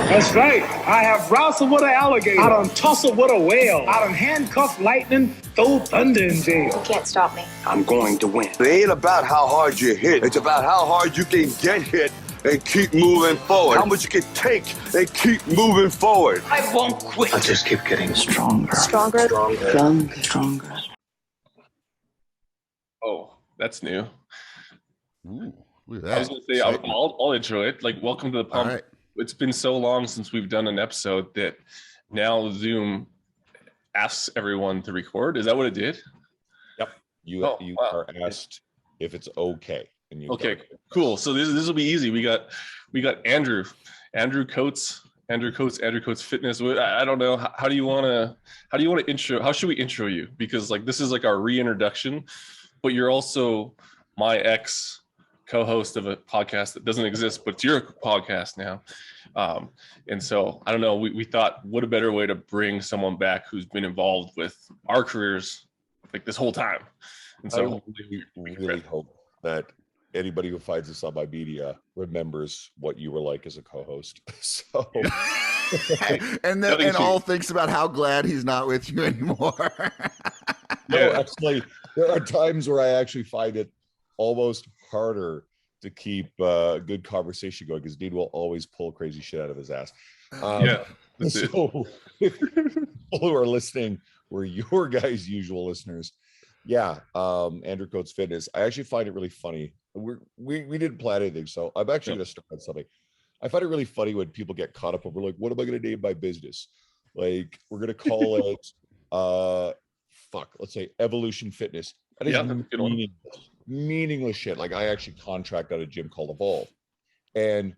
That's right. I have wrestled with an alligator. I done tussled with a whale. I done handcuffed lightning, throw thunder in jail. You can't stop me. I'm going to win. It ain't about how hard you hit. It's about how hard you can get hit and keep moving forward. How much you can take and keep moving forward. I won't quit. I'll just keep getting stronger. Stronger? Stronger. Oh, that's new. Ooh, look at that. I was going to say, I'll intro it. Like, welcome to the pump. Right. It's been so long since we've done an episode that now Zoom asks everyone to record. Is that what it did? Yep. You are asked if it's okay. And you okay, cool. So this will be easy. We got Andrew Coates Fitness. I don't know. How do you want to intro? How should we intro you? Because like this is like our reintroduction, but you're also my ex co-host of a podcast that doesn't exist, but it's your podcast now. And so I don't know, we thought what a better way to bring someone back who's been involved with our careers like this whole time. And so I really hope that anybody who finds this on my media remembers what you were like as a co-host. So and all thinks about how glad he's not with you anymore. No, actually, there are times where I actually find it almost harder to keep good conversation going because Dean will always pull crazy shit out of his ass. So if people who are listening were your guys' usual listeners, Andrew Coates Fitness. I actually find it really funny. We didn't plan anything, so I'm actually going to start on something. I find it really funny when people get caught up over like, what am I going to name my business? Like, we're going to call it let's say Evolution Fitness. That is meaningless shit. Like, I actually contract out a gym called Evolve. And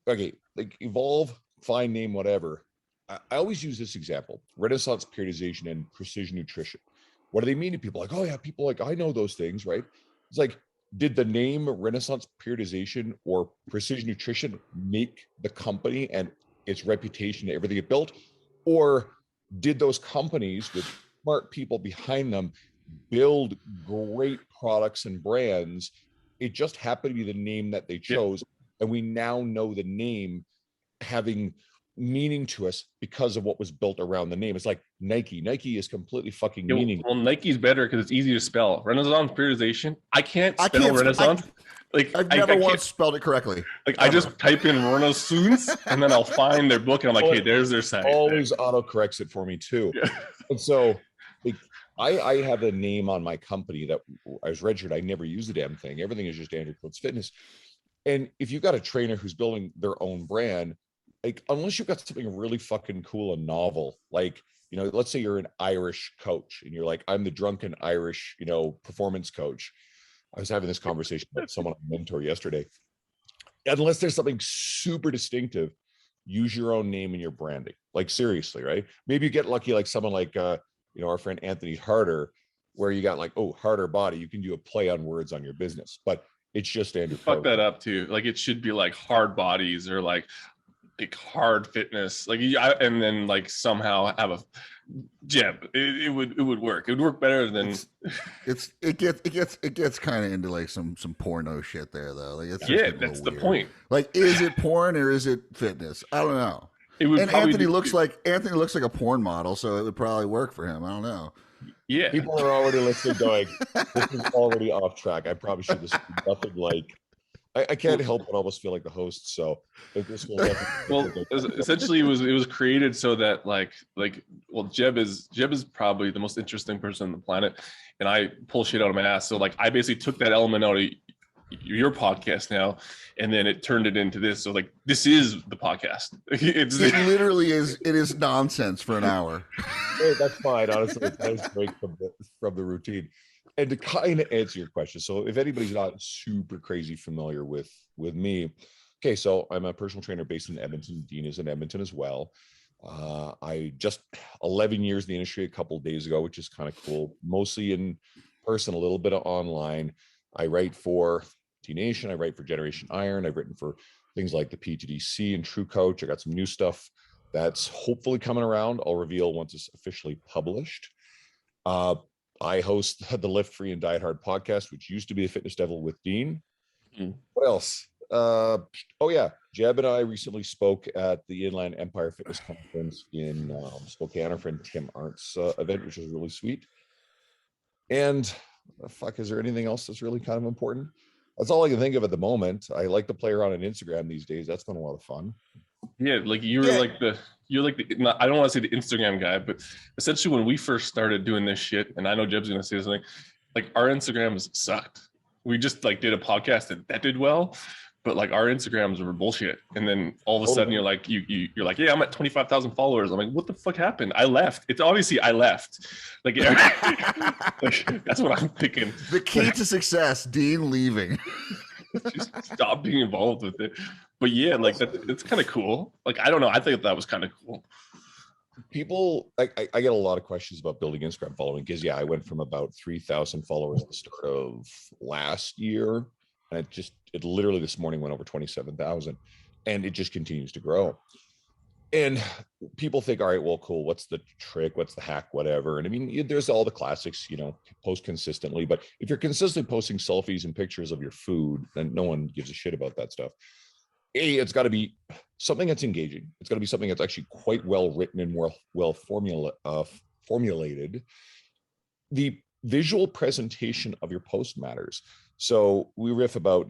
okay, like Evolve, fine name, whatever. I always use this example: Renaissance periodization and precision nutrition. What do they mean to people? Like, oh yeah, people like, I know those things, right? It's like, did the name Renaissance periodization or precision nutrition make the company and its reputation and everything it built? Or did those companies with smart people behind them build great products and brands? It just happened to be the name that they chose. And we now know the name having meaning to us because of what was built around the name. It's like Nike. Nike is completely fucking meaningless. Well, Nike's better because it's easy to spell. Renaissance periodization. I can't spell Renaissance. I've never once spelled it correctly. Like I just type in Renaissance and then I'll find their book and I'm like, hey, there's their site. Always auto corrects it for me too. Yeah. And so like, I have a name on my company that I was registered. I never use the damn thing. Everything is just Andrew Coates Fitness. And if you've got a trainer who's building their own brand, like, unless you've got something really fucking cool and novel, like, you know, let's say you're an Irish coach and you're like, I'm the drunken Irish, performance coach. I was having this conversation with someone on Mentor yesterday. Unless there's something super distinctive, use your own name in your branding. Like, seriously, right? Maybe you get lucky, like someone like, our friend Anthony Harder, where you got like, Harder Body. You can do a play on words on your business, but it's just Andrew. Fuck that up too. Like, it should be like Hard Bodies or like Hard Fitness, like, and then like somehow have a Jeb. It would work. It would work better than it gets kind of into like some porno shit there though. Like, that's the point. Like, is it porn or is it fitness? I don't know. Anthony looks like a porn model, so it would probably work for him. I don't know. Yeah, people are already listening, going, "This is already off track." I probably should have nothing like. I can't help but almost feel like the host. So this will essentially it was created so that Jeb is probably the most interesting person on the planet, and I pull shit out of my ass. So like, I basically took that element out of your podcast now, and then it turned it into this. So like, this is the podcast. It literally is. It is nonsense for an hour. Hey, that's fine. Honestly, it's nice break from the routine. And to kind of answer your question, so if anybody's not super crazy familiar with me, okay, so I'm a personal trainer based in Edmonton. Dean is in Edmonton as well. I just 11 years in the industry a couple of days ago, which is kind of cool. Mostly in person, a little bit of online. I write for T Nation. I write for Generation Iron. I've written for things like the PTDC and True Coach. I got some new stuff that's hopefully coming around. I'll reveal once it's officially published. I host the Lift Free and Diet Hard podcast, which used to be a Fitness Devil with Dean. What else? Oh yeah, Jeb and I recently spoke at the Inland Empire Fitness Conference in Spokane. Our friend Tim Arndt's event, which was really sweet. And fuck, is there anything else that's really kind of important? That's all I can think of at the moment. I like to play around on Instagram these days. That's been a lot of fun. Yeah, like you're like the I don't want to say the Instagram guy, but essentially when we first started doing this shit, and I know Jeb's gonna say something, like our Instagrams sucked. We just like did a podcast that did well, but like our Instagrams were bullshit. And then all of a sudden you're like, you're like, yeah, I'm at 25,000 followers. I'm like, what the fuck happened? I left. It's obviously I left. Like, like that's what I'm thinking. The key to success, Dean leaving. Just stop being involved with it. But yeah, like it's kind of cool. Like, I don't know. I think that was kind of cool. People, I get a lot of questions about building Instagram following because I went from about 3,000 followers at the start of last year, and it literally this morning went over 27,000, and it just continues to grow. And people think, all right, well, cool. What's the trick? What's the hack? Whatever. And I mean, there's all the classics, post consistently. But if you're consistently posting selfies and pictures of your food, then no one gives a shit about that stuff. It's got to be something that's engaging. It's got to be something that's actually quite well written and well formulated. The visual presentation of your post matters. So we riff about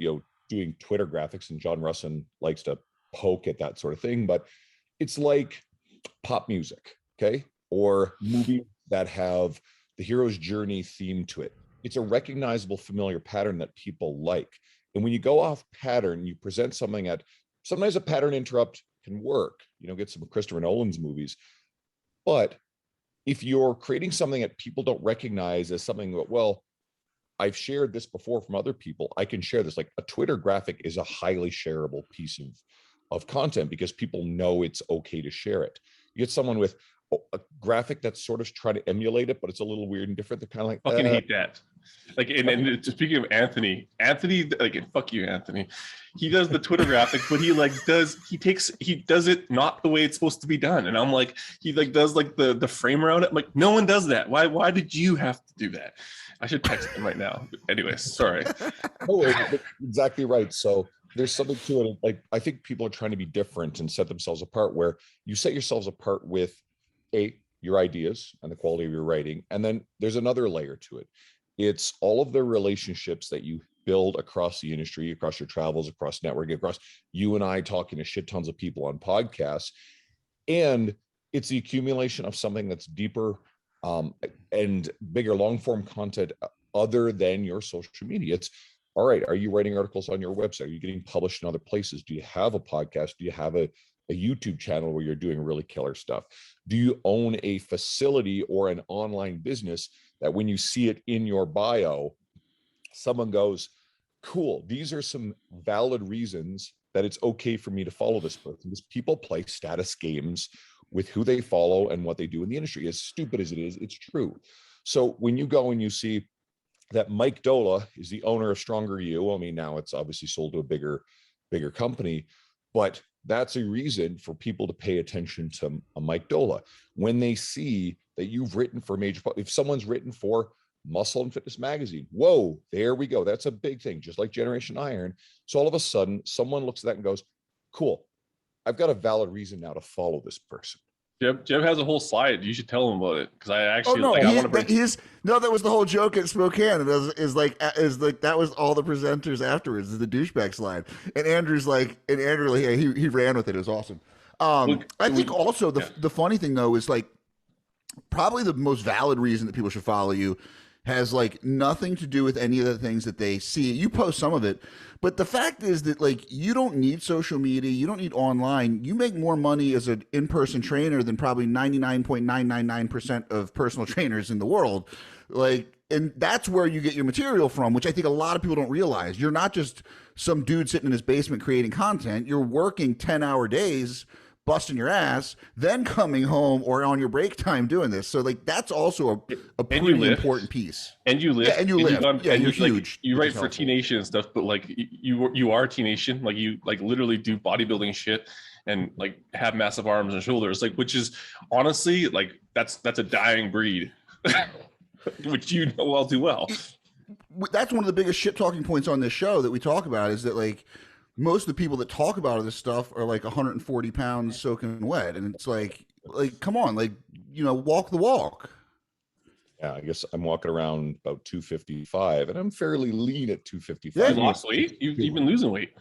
doing Twitter graphics, and John Russin likes to poke at that sort of thing, but it's like pop music, okay, or movies that have the hero's journey theme to it. It's a recognizable, familiar pattern that people like. And when you go off pattern, you present something sometimes a pattern interrupt can work, get some Christopher Nolan's movies. But if you're creating something that people don't recognize as something that, well, I've shared this before from other people, I can share this. Like a Twitter graphic is a highly shareable piece of content because people know it's okay to share it. You get someone with a graphic that's sort of trying to emulate it, but it's a little weird and different. They're kind of like, fucking hate that. Like, and speaking of Anthony, like, fuck you, Anthony. He does the Twitter graphic, but he does it not the way it's supposed to be done. And I'm like, he like does like the frame around it. I'm like, no one does that. Why did you have to do that? I should text him right now. Anyways, sorry. No, exactly right. So there's something to it. Like, I think people are trying to be different and set themselves apart, where you set yourselves apart with your ideas and the quality of your writing. And then there's another layer to it. It's all of the relationships that you build across the industry, across your travels, across networking, across you and I talking to shit tons of people on podcasts. And it's the accumulation of something that's deeper and bigger long form content other than your social media. It's all right. Are you writing articles on your website? Are you getting published in other places? Do you have a podcast? Do you have a YouTube channel where you're doing really killer stuff? Do you own a facility or an online business that when you see it in your bio, someone goes, cool, these are some valid reasons that it's okay for me to follow this person? Because people play status games with who they follow and what they do in the industry. As stupid as it is, it's true. So when you go and you see that Mike Dola is the owner of Stronger You, I mean, now it's obviously sold to a bigger company, but that's a reason for people to pay attention to a Mike Dola. When they see that you've written for if someone's written for Muscle and Fitness Magazine, whoa, there we go. That's a big thing, just like Generation Iron. So all of a sudden, someone looks at that and goes, cool, I've got a valid reason now to follow this person. Jeb has a whole slide. You should tell him about it, because I actually that was the whole joke at Spokane. Is like that was all the presenters afterwards. Is the douchebag slide, and Andrew he ran with it. It was awesome. I think also the funny thing though is like probably the most valid reason that people should follow you has like nothing to do with any of the things that they see. You post some of it, but the fact is that like you don't need social media, you don't need online. You make more money as an in-person trainer than probably 99.999% of personal trainers in the world. Like, and that's where you get your material from, which I think a lot of people don't realize. You're not just some dude sitting in his basement creating content. You're working 10-hour days, busting your ass, then coming home or on your break time doing this. So like that's also a pretty important piece. And you live. Yeah, and you live. You're huge. Like, you write for T Nation and stuff, but like you are T Nation. Like you like literally do bodybuilding shit and like have massive arms and shoulders. Like, which is honestly like that's a dying breed, which you know all too well. That's one of the biggest shit talking points on this show that we talk about is that like most of the people that talk about this stuff are like 140 pounds soaking wet, and it's like come on, like, you know, walk the walk. Yeah, I guess I'm walking around about 255, and I'm fairly lean at 255. Yeah, You lost weight? You've been losing weight.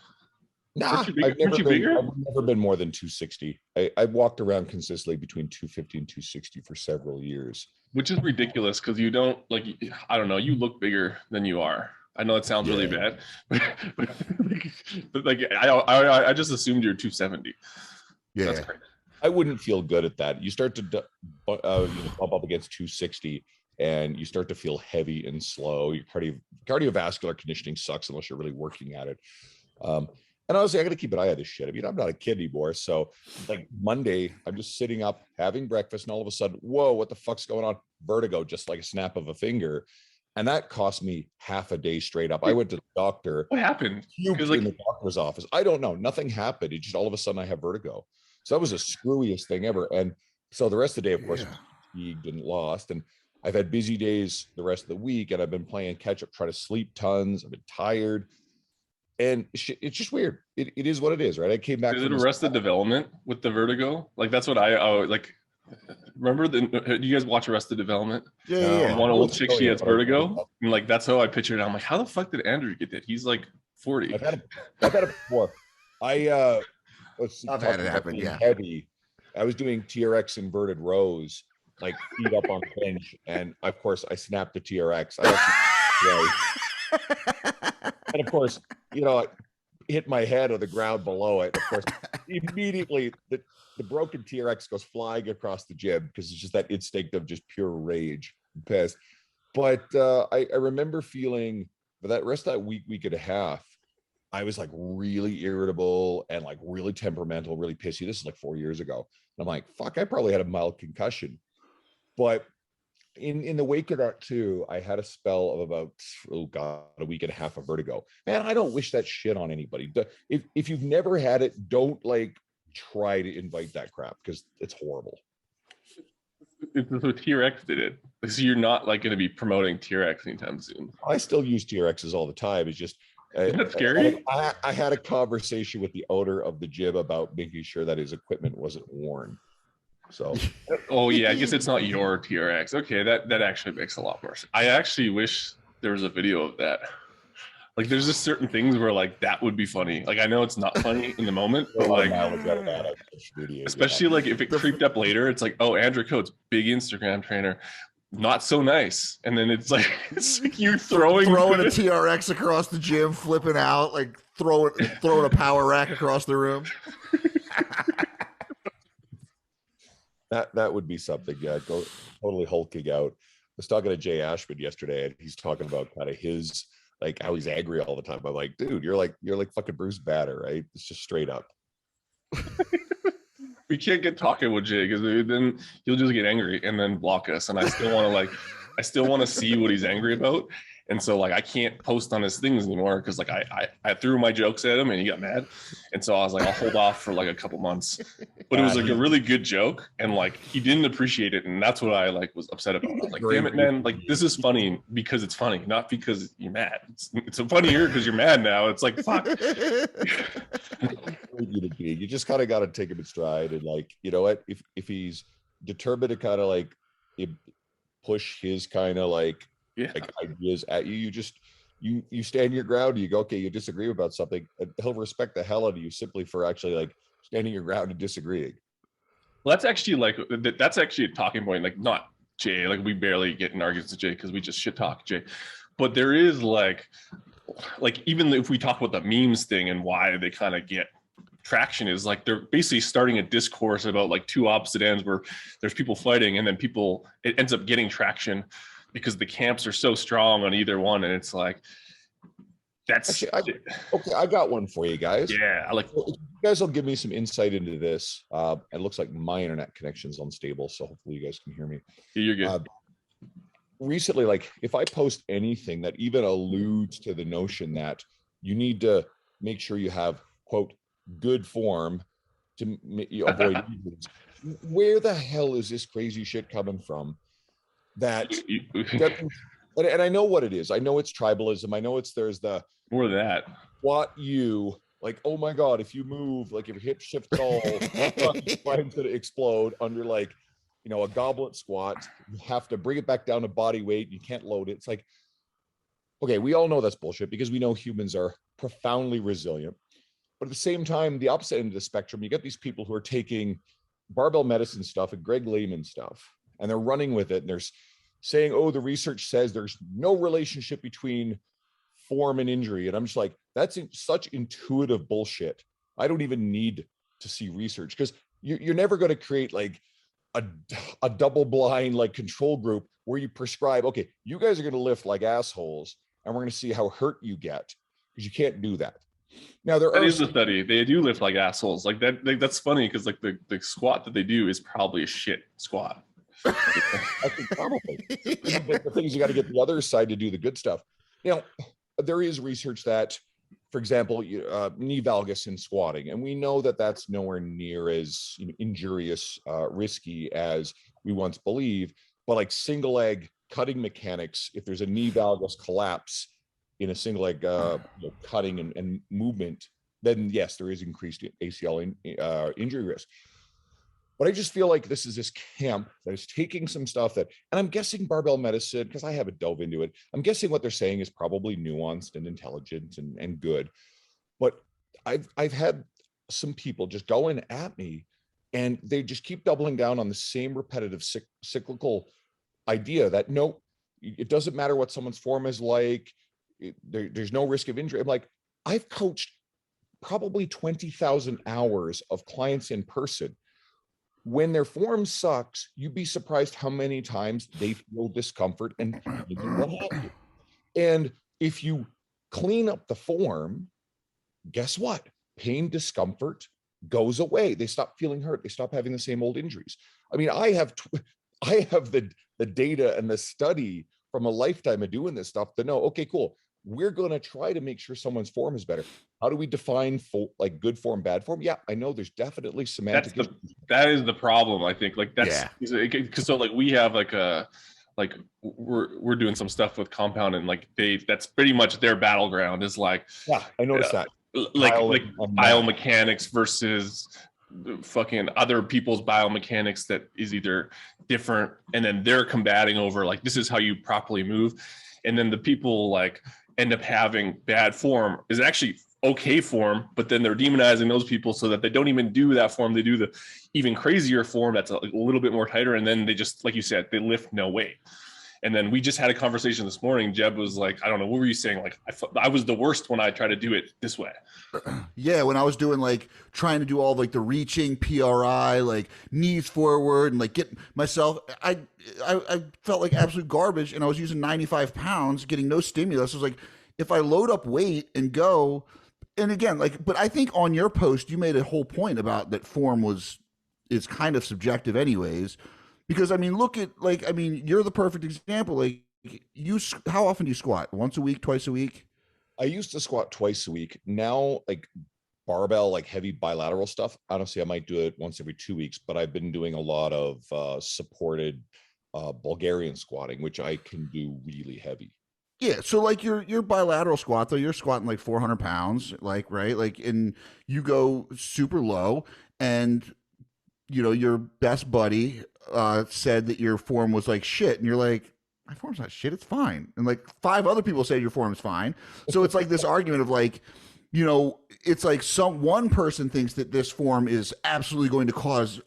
Nah, I've never been more than 260. I walked around consistently between 250 and 260 for several years. Which is ridiculous because you don't, like, I don't know, you look bigger than you are. I know it sounds really bad, but like I just assumed you're 270. Yeah, that's crazy. I wouldn't feel good at that. You start to bump up against 260, and you start to feel heavy and slow. Your cardiovascular conditioning sucks unless you're really working at it. And honestly, I got to keep an eye on this shit. I mean, I'm not a kid anymore. So like Monday, I'm just sitting up having breakfast, and all of a sudden, whoa, what the fuck's going on? Vertigo, just like a snap of a finger. And that cost me half a day straight up. I went to the doctor. What happened? Like, in the doctor's office. I don't know. Nothing happened. It just all of a sudden I have vertigo. So that was the screwiest thing ever. And so the rest of the day, of course, fatigued and lost. And I've had busy days the rest of the week, and I've been playing catch up, trying to sleep tons. I've been tired. And it's just weird. It is what it is, right? I came back. Is it Arrested Development with the vertigo? Like, that's what I like. Remember, do you guys watch Arrested Development? Yeah. One old chick, she has vertigo, and like that's how I pictured it. I'm like, how the fuck did Andrew get that? He's like 40. I've had it before. I've had it happen. Yeah. Heavy. I was doing TRX inverted rows, like feet up on the bench, and of course I snapped the TRX. And of course, you know, I hit my head on the ground below it. Of course, immediately the broken TRX goes flying across the gym because it's just that instinct of just pure rage and piss. But I remember feeling for that rest of that week and a half, I was like really irritable and like really temperamental, really pissy. This is like 4 years ago. And I'm like, fuck, I probably had a mild concussion. But in the wake of that too, I had a spell of about, a week and a half of vertigo. Man, I don't wish that shit on anybody. If you've never had it, don't like try to invite that crap because it's horrible. So TRX did it. So you're not like going to be promoting TRX anytime soon. I still use TRXs all the time. It's just isn't that scary? I had a conversation with the owner of the gym about making sure that his equipment wasn't worn. So, oh yeah, I guess it's not your TRX. Okay, that actually makes a lot more sense. I actually wish there was a video of that. Like, there's just certain things where like that would be funny. Like, I know it's not funny in the moment, but like, especially like if it creeped up later, it's like, oh, Andrew Coates, big Instagram trainer, not so nice, and then it's like you throwing a TRX across the gym, flipping out, like throwing a power rack across the room. That would be something. Yeah, go totally hulking out. I was talking to Jay Ashman yesterday, and he's talking about kind of his like how he's angry all the time. I'm like, dude, you're like fucking Bruce Banner, right? It's just straight up. We can't get talking with Jay because then he'll just get angry and then block us. And I still want to see what he's angry about. And so like I can't post on his things anymore because like I threw my jokes at him and he got mad. And so I was like, I'll hold off for like a couple months. But it was like a really good joke, and like he didn't appreciate it, and that's what I like was upset about. I was like, damn it, man! Like this is funny because it's funny, not because you're mad. It's funnier because you're mad now. It's like fuck. You just kind of got to take him in stride, and like, you know what? If he's determined to kind of like push his kind of like ideas at you, you just you stand your ground. And you go, okay, you disagree about something, and he'll respect the hell out of you simply for actually like standing your ground and disagreeing. Well, that's actually a talking point. Like not Jay, like we barely get in arguments with Jay because we just shit talk Jay. But there is like even if we talk about the memes thing and why they kind of get traction is like they're basically starting a discourse about like two opposite ends where there's people fighting, and then it ends up getting traction because the camps are so strong on either one, and it's like that's actually, okay. I got one for you guys. Yeah, I like. You guys will give me some insight into this. It looks like my internet connection's unstable, so hopefully you guys can hear me. Yeah, you're good. Recently, like if I post anything that even alludes to the notion that you need to make sure you have quote good form to avoid injuries, where the hell is this crazy shit coming from? That and I know what it is. I know it's tribalism. I know there's the more of that. What you Like, oh my God, if you move, like if your hip shift at all, your spine's gonna explode under like, you know, a goblet squat. You have to bring it back down to body weight. You can't load it. It's like, okay, we all know that's bullshit because we know humans are profoundly resilient. But at the same time, the opposite end of the spectrum, you get these people who are taking barbell medicine stuff and Greg Lehman stuff, and they're running with it. And they're saying, oh, the research says there's no relationship between form and injury. And I'm just like, that's such intuitive bullshit. I don't even need to see research because you're never going to create like a double blind like control group where you prescribe, okay, you guys are going to lift like assholes and we're going to see how hurt you get, because you can't do that. Now that is the study. They do lift like assholes. Like that. That's funny because like the squat that they do is probably a shit squat. I think probably. But the thing is, you got to get the other side to do the good stuff. You know, there is research that, for example, knee valgus in squatting, and we know that that's nowhere near as injurious, risky as we once believed. But like single leg cutting mechanics, if there's a knee valgus collapse in a single leg cutting and movement, then yes, there is increased ACL injury risk. But I just feel like this is this camp that is taking some stuff that, and I'm guessing barbell medicine, because I haven't dove into it, I'm guessing what they're saying is probably nuanced and intelligent and good. But I've had some people just going at me, and they just keep doubling down on the same repetitive cyclical idea that no, it doesn't matter what someone's form is like. There's no risk of injury. I'm like, I've coached probably 20,000 hours of clients in person. When their form sucks, you'd be surprised how many times they feel discomfort and what have you. And if you clean up the form, guess what? Pain, discomfort goes away. They stop feeling hurt. They stop having the same old injuries. I mean, I have the data and the study from a lifetime of doing this stuff to know, okay, cool. We're going to try to make sure someone's form is better. How do we define like good form, bad form? Yeah, I know there's definitely semantic. That is the problem. I think like that's because so like we have like we're doing some stuff with Compound, and like that's pretty much their battleground is like, yeah, I noticed that like biomechanics versus fucking other people's biomechanics that is either different, and then they're combating over like this is how you properly move, and then the people like end up having bad form is actually okay form, but then they're demonizing those people so that they don't even do that form. They do the even crazier form that's a little bit more tighter, and then they just, like you said, they lift no weight. And then we just had a conversation this morning. Jeb was like, I don't know, what were you saying? Like, I was the worst when I tried to do it this way. Yeah, when I was doing like trying to do all like the reaching PRI, like knees forward and like get myself, I felt like absolute garbage, and I was using 95 pounds, getting no stimulus. I was like, if I load up weight and go, and again, like, but I think on your post you made a whole point about that form is kind of subjective, anyways. Because I mean, look at like, I mean, you're the perfect example. Like, how often do you squat? Once a week, twice a week? I used to squat twice a week. Now, like barbell, like heavy bilateral stuff, honestly, I might do it once every 2 weeks, but I've been doing a lot of supported Bulgarian squatting, which I can do really heavy. Yeah, so like your bilateral squat though, you're squatting like 400 pounds, like, right? Like, and you go super low, and you know your best buddy said that your form was like shit, and you're like, my form's not shit, it's fine. And like 5 other people say your form's fine. So it's like this argument of like, you know, it's like one person thinks that this form is absolutely going to cause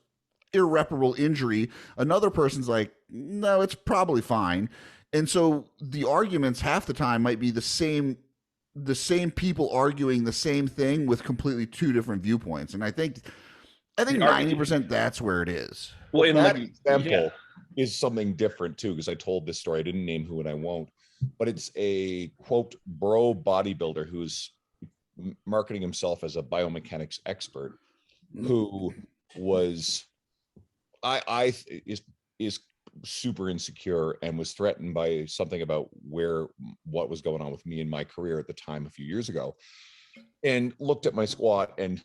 irreparable injury. Another person's like, no, it's probably fine. And so the arguments half the time might be the same people arguing the same thing with completely 2 different viewpoints. And I think 90% that's where it is. Well, in that example is something different too, because I told this story. I didn't name who, and I won't. But it's a quote bro bodybuilder who's marketing himself as a biomechanics expert, who was is super insecure and was threatened by something about what was going on with me in my career at the time a few years ago, and looked at my squat and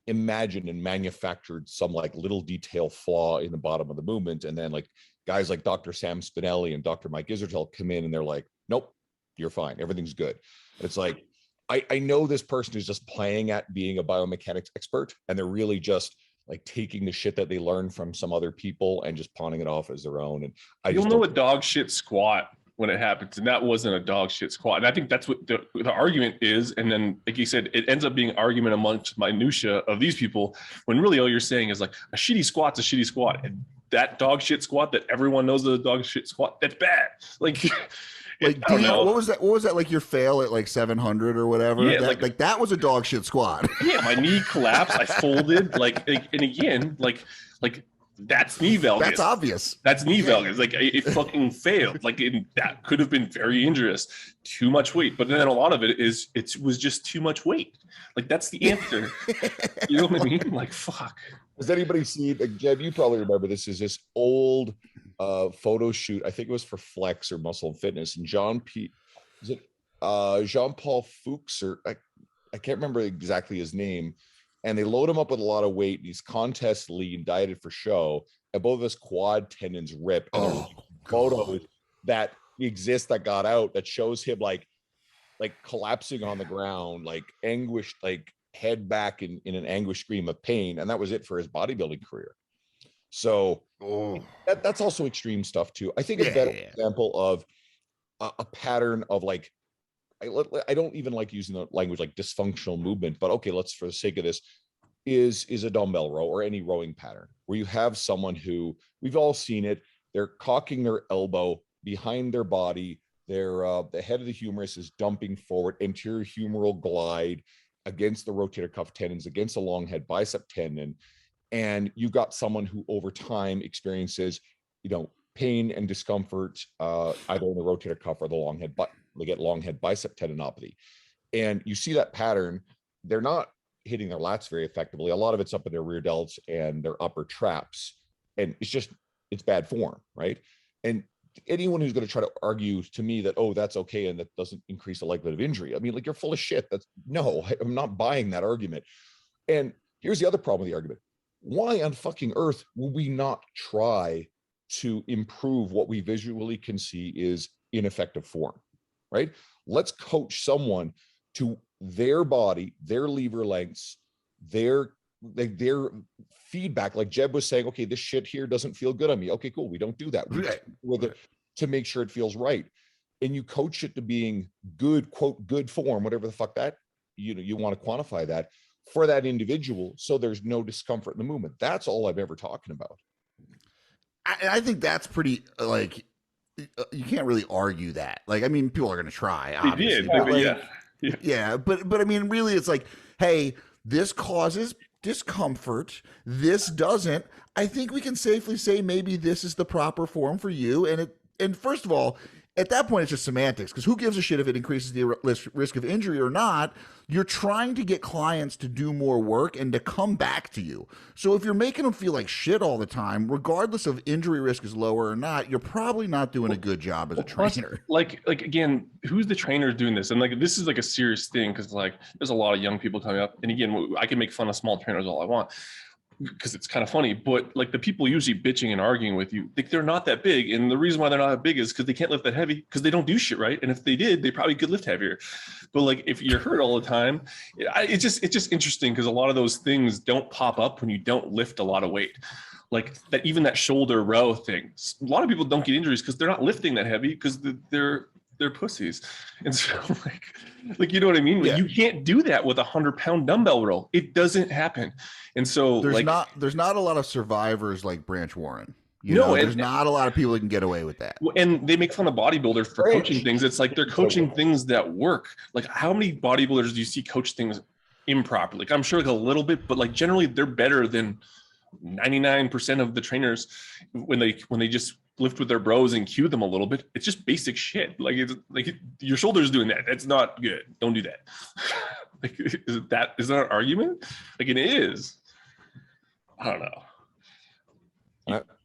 imagined and manufactured some like little detail flaw in the bottom of the movement. And then like guys like Dr. Sam Spinelli and Dr. Mike Isertel come in and they're like, nope, you're fine, everything's good. And it's like, I know this person is just playing at being a biomechanics expert, and they're really just like taking the shit that they learned from some other people and just pawning it off as their own. And you'll know a dog shit squat when it happens, and that wasn't a dog shit squat. And I think that's what the argument is. And then, like you said, it ends up being argument amongst minutia of these people, when really all you're saying is like, a shitty squat's a shitty squat, and that dog shit squat that everyone knows is a dog shit squat, that's bad. Like. Like, what was that? What was that? Like your fail at like 700 or whatever? Yeah, like that was a dog shit squat. Yeah, my knee collapsed. I folded. And again, like that's knee valgus. That's obvious. That's knee valgus. Like it fucking failed. Like that could have been very injurious. Too much weight, but then a lot of it was just too much weight. Like that's the answer. You know what I mean? Like fuck. Has anybody seen? Like, Jeb, you probably remember this. Is this old photo shoot? I think it was for Flex or Muscle and Fitness, and Jean-Paul Fuchs, or I can't remember exactly his name, and they load him up with a lot of weight, and he's contest lean, dieted for show, and both of his quad tendons rip. And photos that exist that got out that shows him like collapsing on the ground, like anguished, like head back in an anguished scream of pain, and that was it for his bodybuilding career. So that's also extreme stuff too. I think a better example of a pattern of like, I don't even like using the language like dysfunctional movement, but okay, let's, for the sake of this, is a dumbbell row or any rowing pattern where you have someone who, we've all seen it, they're cocking their elbow behind their body, the head of the humerus is dumping forward, anterior humeral glide against the rotator cuff tendons, against the long head bicep tendon. And you've got someone who over time experiences, pain and discomfort, either in the rotator cuff or the long head, but they get long head bicep tendinopathy. And you see that pattern, they're not hitting their lats very effectively. A lot of it's up in their rear delts and their upper traps. And it's bad form, right? And anyone who's going to try to argue to me that, oh, that's okay, and that doesn't increase the likelihood of injury, I mean, like, you're full of shit. I'm not buying that argument. And here's the other problem with the argument. Why on fucking earth will we not try to improve what we visually can see is ineffective form, right? Let's coach someone to their body, their lever lengths, their feedback. Like Jeb was saying, okay, this shit here doesn't feel good on me. Okay, cool. We don't do that. We with it to make sure it feels right. And you coach it to being good, quote, good form, whatever the fuck that, you want to quantify that for that individual. So there's no discomfort in the movement. That's all I'm ever talking about. I think that's pretty, like, you can't really argue that. Like, I mean, people are going to try, obviously. But I mean, really, it's like, hey, this causes discomfort. This doesn't. I think we can safely say maybe this is the proper form for you. And first of all, at that point, it's just semantics, because who gives a shit if it increases the risk of injury or not? You're trying to get clients to do more work and to come back to you. So if you're making them feel like shit all the time, regardless of injury risk is lower or not, you're probably not doing a good job as a trainer. Like again, who's the trainer doing this? And like, this is like a serious thing, because like there's a lot of young people coming up. And again, I can make fun of small trainers all I want, because it's kind of funny, but like the people usually bitching and arguing with you, they're not that big. And the reason why they're not that big is because they can't lift that heavy, because they don't do shit right. And if they did, they probably could lift heavier. But like, if you're hurt all the time, it's just interesting, because a lot of those things don't pop up when you don't lift a lot of weight. Like that, even that shoulder row thing, a lot of people don't get injuries because they're not lifting that heavy, because they're pussies. And so like, you know what I mean? Yeah. You can't do that with 100-pound dumbbell row. It doesn't happen. And so there's not a lot of survivors like Branch Warren. There's not a lot of people that can get away with that. And they make fun of bodybuilders for coaching things. It's like they're coaching things that work. Like, how many bodybuilders do you see coach things improperly? Like, I'm sure like a little bit, but like generally they're better than 99% of the trainers when they just lift with their bros and cue them a little bit. It's just basic shit. Like, it's like your shoulder's doing that. That's not good. Don't do that. Like, is that an argument? Like, it is. I don't know.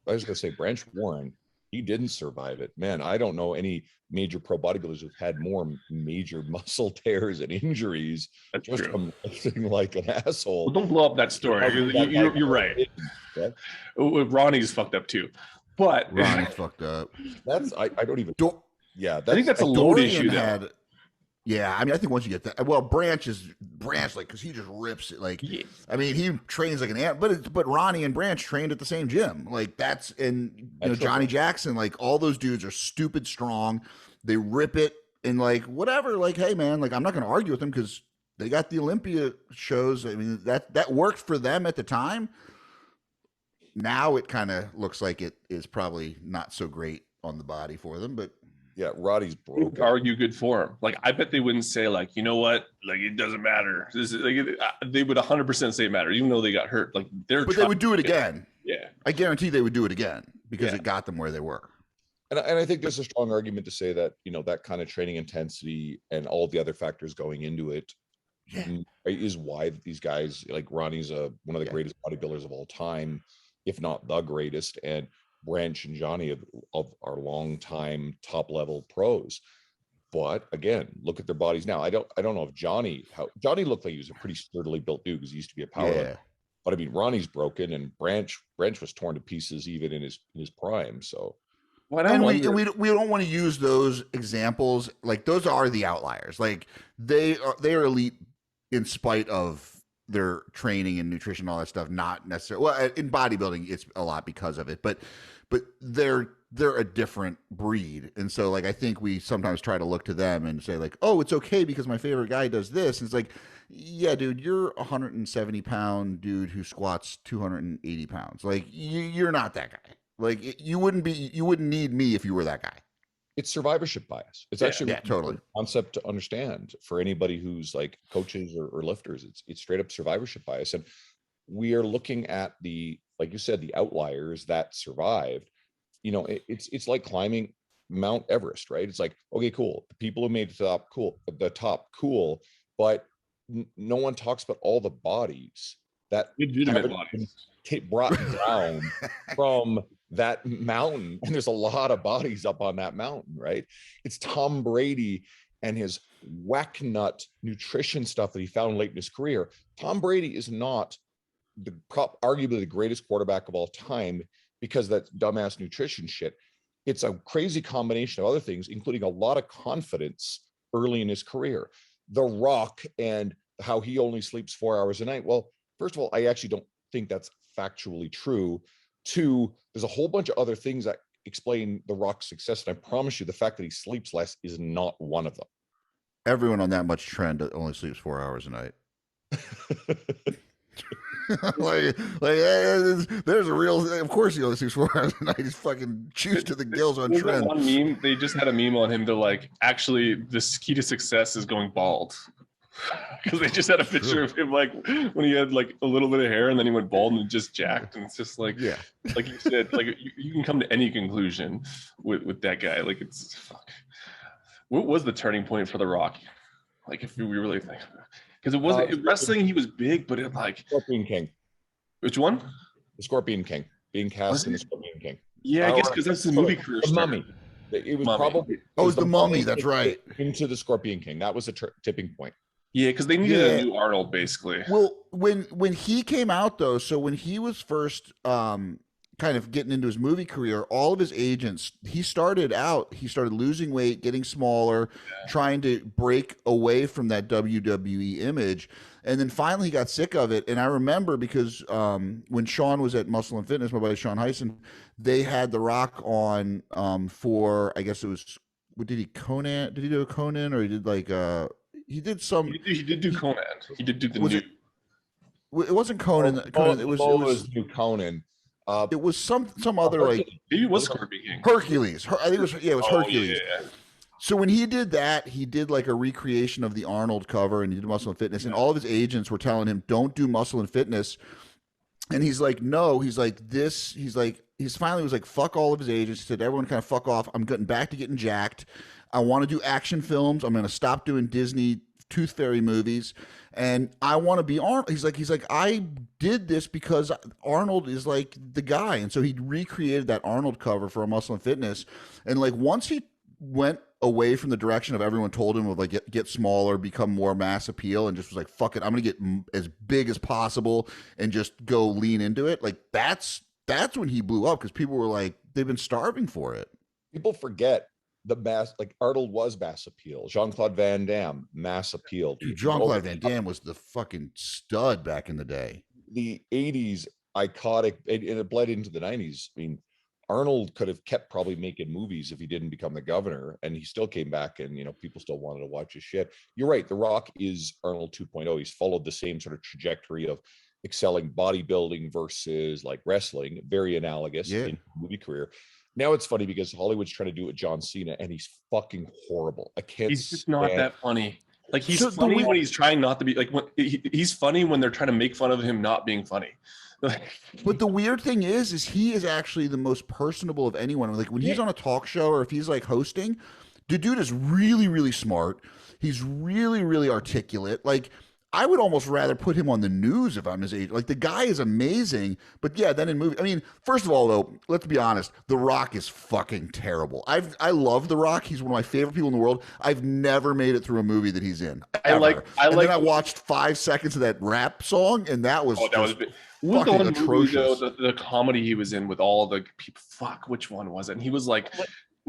I was gonna say, Branch Warren, he didn't survive it. Man, I don't know any major pro bodybuilders who've had more major muscle tears and injuries. That's just true. from lifting like an asshole. Well, don't blow up that story. You're right. Yeah. Ronnie's fucked up too. But Ronnie's fucked up. That's I don't even. Yeah, I think that's a load issue. Yeah, I mean, I think once you get that, well, Branch like because he just rips it. Like, Yeah. I mean, he trains like an ant, but Ronnie and Branch trained at the same gym. Like That's Johnny right. Jackson, like all those dudes are stupid strong. They rip it and like whatever. Like, hey man, like I'm not going to argue with them because they got the Olympia shows. I mean, that worked for them at the time. Now it kind of looks like it is probably not so great on the body for them, but. Yeah, Roddy's Who would broken. argue good form. Like, I bet they wouldn't say, like, you know what, like it doesn't matter. This is like they would 100% say it matter, even though they got hurt. Like But they would do it again. Yeah, I guarantee they would do it again because Yeah. it got them where they were. And I think there's a strong argument to say that, that kind of training intensity and all the other factors going into it is why these guys, like Ronnie's one of the greatest bodybuilders of all time, if not the greatest, and Branch and Johnny of our longtime top level pros. But again, look at their bodies now. I don't know if Johnny looked like he was a pretty sturdily built dude because he used to be a powerlifter. But I mean, Ronnie's broken and Branch was torn to pieces even in his prime. So. And we don't want to use those examples. Like those are the outliers. Like they are elite in spite of their training and nutrition, all that stuff. Not necessarily. Well, in bodybuilding, it's a lot because of it, but they're a different breed. And so like I think we sometimes try to look to them and say like, oh, it's okay because my favorite guy does this. And it's like, yeah, dude, you're a 170-pound dude who squats 280 pounds. Like you're not that guy. Like you wouldn't need me if you were that guy. It's survivorship bias. It's actually a totally concept to understand for anybody who's like coaches or lifters. It's straight up survivorship bias. And we are looking at like you said, the outliers that survived. It's like climbing Mount Everest, right? It's like, okay, cool. The people who made the top, cool. But no one talks about all the bodies that legitimate bodies brought down from that mountain. And there's a lot of bodies up on that mountain, right? It's Tom Brady and his whack nut nutrition stuff that he found late in his career. Tom Brady is not arguably the greatest quarterback of all time because that's dumbass nutrition shit. It's a crazy combination of other things, including a lot of confidence early in his career. The Rock and how he only sleeps 4 hours a night. Well, first of all, I actually don't think that's factually true. Two, there's a whole bunch of other things that explain The Rock's success. And I promise you, the fact that he sleeps less is not one of them. Everyone on that much trend only sleeps 4 hours a night. There's a real. Of course, he only sleeps 4 hours a night. He's fucking juice to the gills on trend. One meme, they just had a meme on him to like, actually, the key to success is going bald. Because they just had a picture of him like when he had like a little bit of hair and then he went bald and just jacked. And it's just like, like you said, like you can come to any conclusion with that guy. Like it's fuck. What was the turning point for The Rock? Like if we really think, because it wasn't wrestling, he was big, but it like Scorpion King. Which one? The Scorpion King. Being cast in the Scorpion King. Yeah, I guess because that's his movie career. The Mummy. It was probably. Oh, it was the Mummy. That's right. Into the Scorpion King. That was a tipping point. Yeah, because they needed a new Arnold, basically. Well, when he came out though, so when he was first kind of getting into his movie career, all of his agents, he started losing weight, getting smaller, trying to break away from that WWE image. And then finally he got sick of it. And I remember because when Sean was at Muscle and Fitness, my buddy Sean Heisen, they had The Rock on for, I guess it was, what did he, Conan? Did he do a Conan or he did like he did some. He did do Conan. He did do the new. It wasn't Conan. It was new Conan. It was some other like. He was Scorpion King. Hercules. I think it was. Yeah, it was Hercules. Yeah. So when he did that, he did like a recreation of the Arnold cover, and he did Muscle and Fitness, and all of his agents were telling him, "Don't do Muscle and Fitness." And he's like, "No." He's like, "This." He's finally was like, "Fuck all of his agents." He said, "Everyone kind of fuck off. I'm getting back to getting jacked. I want to do action films. I'm going to stop doing Disney Tooth Fairy movies, and I want to be Arnold." He's like, I did this because Arnold is like the guy, and so he recreated that Arnold cover for a Muscle and Fitness. And like once he went away from the direction of everyone told him of like get smaller, become more mass appeal, and just was like, fuck it, I'm gonna get as big as possible and just go lean into it. Like that's when he blew up because people were like, they've been starving for it. People forget the mass, like Arnold was mass appeal. Jean-Claude Van Damme, mass appeal. Dude, Jean-Claude Van Damme was the fucking stud back in the day. The 80s iconic, and it bled into the 90s. I mean, Arnold could have kept probably making movies if he didn't become the governor, and he still came back, and people still wanted to watch his shit. You're right. The Rock is Arnold 2.0. He's followed the same sort of trajectory of excelling bodybuilding versus like wrestling, very analogous in movie career. Now it's funny because Hollywood's trying to do it with John Cena, and he's fucking horrible. I can't. He's just not that funny. Like he's funny when he's trying not to be. Like when he's funny when they're trying to make fun of him not being funny. But the weird thing is he is actually the most personable of anyone. Like when he's on a talk show or if he's like hosting, the dude is really, really smart. He's really, really articulate. Like I would almost rather put him on the news if I'm his age. Like the guy is amazing. But yeah, then in movie, I mean, first of all, though, let's be honest, The Rock is fucking terrible. I love The Rock. He's one of my favorite people in the world. I've never made it through a movie that he's in. Then I watched 5 seconds of that rap song, and that was What was the one movie though, the comedy he was in with all the people? Fuck, which one was it? And he was like,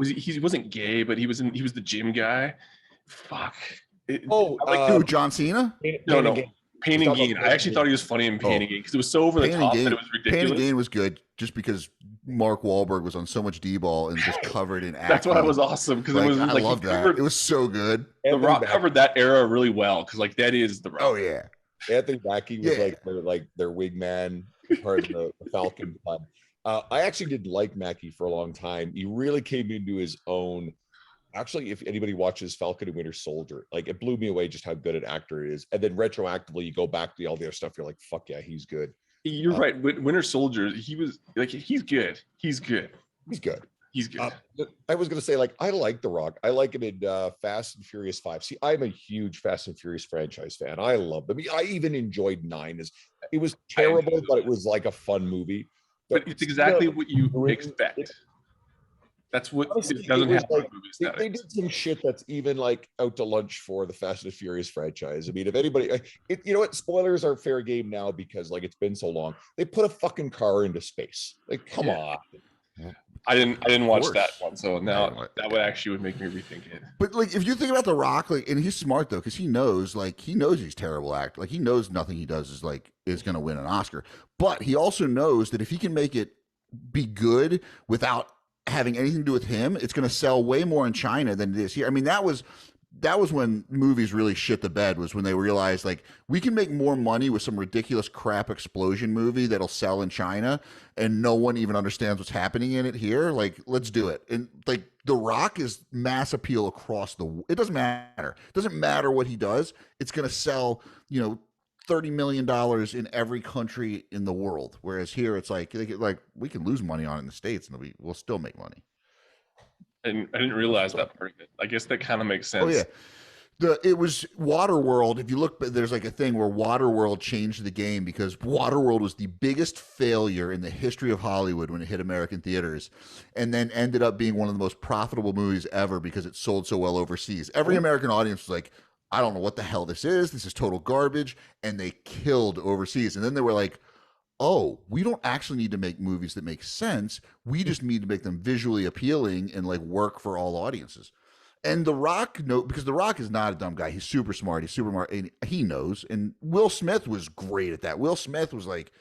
he wasn't gay, but he was the gym guy. Fuck. Who, John Cena? No. Pain and Gain. I actually thought he was funny in Pain and Gain because it was so over the top that it was ridiculous. Pain and Gain was good just because Mark Wahlberg was on so much D-ball and just covered in acting. That's why it was awesome because it was I loved that. It was so good. The Rock covered that era really well because like that is The Rock. Oh yeah. Anthony Mackie was like their wingman, part of the Falcon fun. I actually did like Mackie for a long time. He really came into his own. Actually, if anybody watches Falcon and Winter Soldier, like it blew me away just how good an actor he is. And then retroactively, you go back to all the other stuff. You're like, fuck yeah, he's good. You're right. Winter Soldier, he was like, he's good. He's good. He's good. He's good. I was going to say, like, I like The Rock. I like him in Fast and Furious 5. See, I'm a huge Fast and Furious franchise fan. I love them. I even enjoyed 9. It was terrible, but it was like a fun movie. But it's exactly what you expect. That's what honestly, it doesn't happen. Like, they did some shit that's even like out to lunch for the Fast and Furious franchise. I mean, if anybody, you know what? Spoilers are fair game now because like it's been so long. They put a fucking car into space. Like, come on. I didn't watch that one, so now that would make me rethink it. But like, if you think about The Rock, like, and he's smart though, because he knows he's terrible actor. Like, he knows nothing he does is going to win an Oscar. But he also knows that if he can make it be good without having anything to do with him, it's going to sell way more in China than it is here. I mean, that was when movies really shit the bed, was when they realized like we can make more money with some ridiculous crap explosion movie that'll sell in China and no one even understands what's happening in it here. Like, let's do it. And like The Rock is mass appeal across it doesn't matter. It doesn't matter what he does. It's going to sell, $30 million in every country in the world. Whereas here it's like we can lose money on it in the States and we'll still make money. And I didn't realize that part of it. I guess that kind of makes sense. Oh yeah. It was Waterworld. If you look, there's like a thing where Waterworld changed the game because Waterworld was the biggest failure in the history of Hollywood when it hit American theaters, and then ended up being one of the most profitable movies ever because it sold so well overseas. Every American audience was like, I don't know what the hell this is. This is total garbage. And they killed overseas. And then they were like, oh, we don't actually need to make movies that make sense. We just need to make them visually appealing and like work for all audiences. And The Rock, because The Rock is not a dumb guy. He's super smart. And he knows. And Will Smith was great at that. Will Smith was like,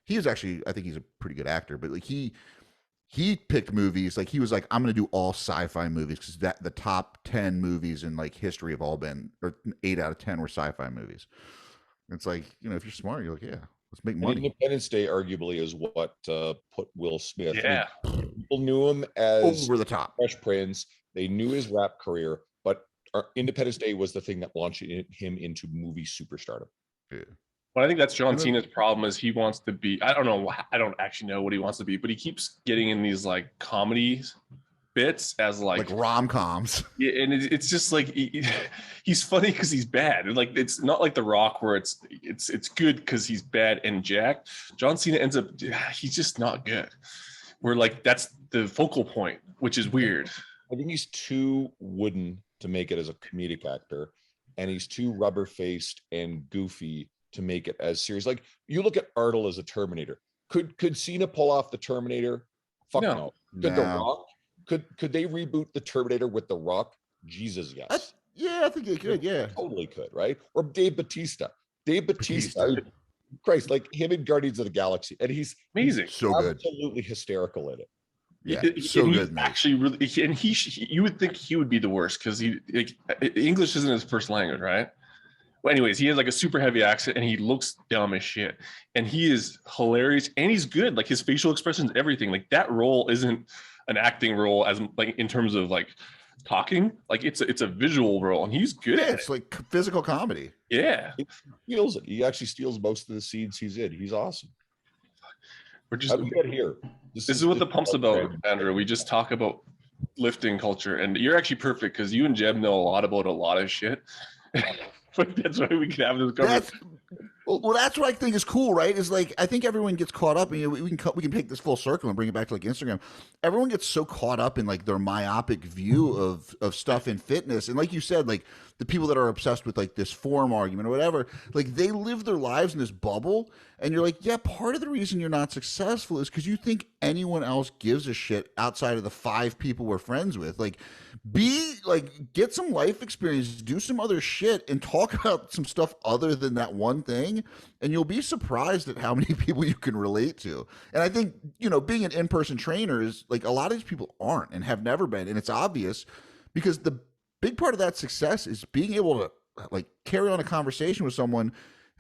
he was actually, I think he's a pretty good actor, but like he picked movies, like he was like, I'm going to do all sci-fi movies because the top 10 movies in like history have all been, or 8 out of 10 were sci-fi movies. It's like, if you're smart, you're like, yeah, let's make money. Independence Day arguably is what put Will Smith. Yeah. People knew him as over the top. Fresh Prince. They knew his rap career, but Independence Day was the thing that launched him into movie superstardom. Yeah. Well, I think that's John Cena's problem is he wants to be, I don't actually know what he wants to be, but he keeps getting in these like comedy bits as like rom-coms. Yeah, and it's just like he's funny because he's bad. And like it's not like The Rock where it's good because he's bad and jacked. John Cena ends up he's just not good. Where like that's the focal point, which is weird. I think he's too wooden to make it as a comedic actor, and he's too rubber-faced and goofy to make it as serious. Like you look at Arnold as a Terminator. Could Cena pull off the Terminator? Fuck no. Could The Rock Could they reboot the Terminator with The Rock? Jesus, yes. Yeah, I think they could. Yeah, totally could, right? Or Dave Bautista. Dave Bautista, Christ, like him in Guardians of the Galaxy, and he's amazing, so good, absolutely hysterical in it. Yeah, so good. Actually, really, and you would think he would be the worst because English isn't his first language, right? Well, anyways, he has like a super heavy accent and he looks dumb as shit. And he is hilarious and he's good. Like his facial expressions, everything. Like that role isn't an acting role as like in terms of like talking. Like it's a visual role and he's good at it's like physical comedy. Yeah. He steals it. He actually steals most of the scenes he's in. He's awesome. We're just good here. This is what the pump's about, Andrew. We just talk about lifting culture and you're actually perfect because you and Jeb know a lot about a lot of shit. But that's why we can have this conversation. Well, that's what I think is cool, right? Is like I think everyone gets caught up. And, we can take this full circle and bring it back to like Instagram. Everyone gets so caught up in like their myopic view of stuff in fitness, and like you said, like the people that are obsessed with like this form argument or whatever, like they live their lives in this bubble, and you're like, yeah, part of the reason you're not successful is because you think anyone else gives a shit outside of the 5 people we're friends with. Like, get some life experience, do some other shit, and talk about some stuff other than that one thing, and you'll be surprised at how many people you can relate to. And I think, being an in-person trainer is like a lot of these people aren't and have never been, and it's obvious because the big part of that success is being able to like carry on a conversation with someone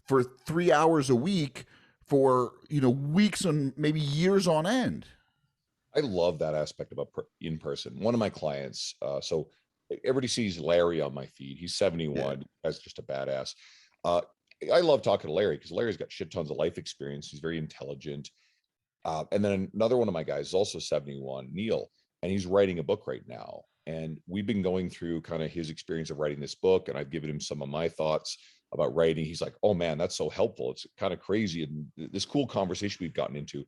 for 3 hours a week for weeks and maybe years on end. I love that aspect about in person. One of my clients, so everybody sees Larry on my feed. He's 71. Yeah. That's just a badass. I love talking to Larry because Larry's got shit tons of life experience. He's very intelligent. And then another one of my guys is also 71, Neil, and he's writing a book right now. And we've been going through kind of his experience of writing this book, and I've given him some of my thoughts about writing. He's like, oh man, that's so helpful. It's kind of crazy. And this cool conversation we've gotten into.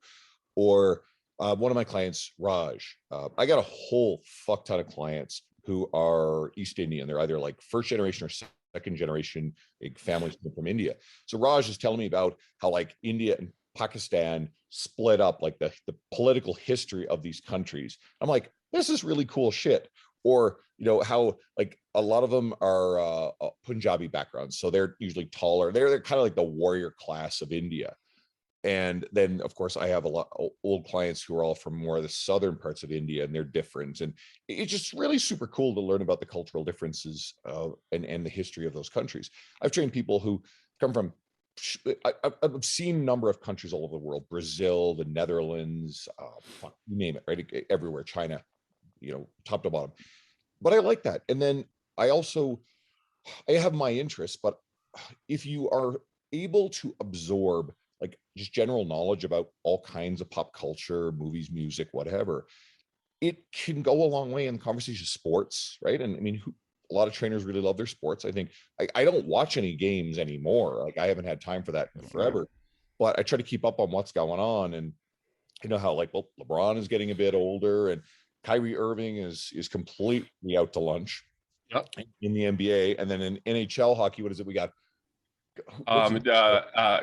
Or one of my clients, Raj, I got a whole fuck ton of clients who are East Indian. They're either like first generation or second generation families from India. So Raj is telling me about how like India and Pakistan split up, like the political history of these countries. I'm like, this is really cool shit. Or, how like a lot of them are Punjabi backgrounds. So they're usually taller. They're kind of like the warrior class of India. And then, of course, I have a lot of old clients who are all from more of the southern parts of India, and they're different. And it's just really super cool to learn about the cultural differences and the history of those countries. I've trained people who come from I've seen a number of countries all over the world: Brazil, the Netherlands, you name it, right? Everywhere, China, top to bottom. But I like that. And then I have my interests, but if you are able to absorb like just general knowledge about all kinds of pop culture, movies, music, whatever, it can go a long way in the conversation of sports, right? And I mean, a lot of trainers really love their sports. I think I don't watch any games anymore. Like I haven't had time for that forever, but I try to keep up on what's going on. And how like, well, LeBron is getting a bit older and Kyrie Irving is completely out to lunch in the NBA. And then in NHL hockey, what is it? We got Evander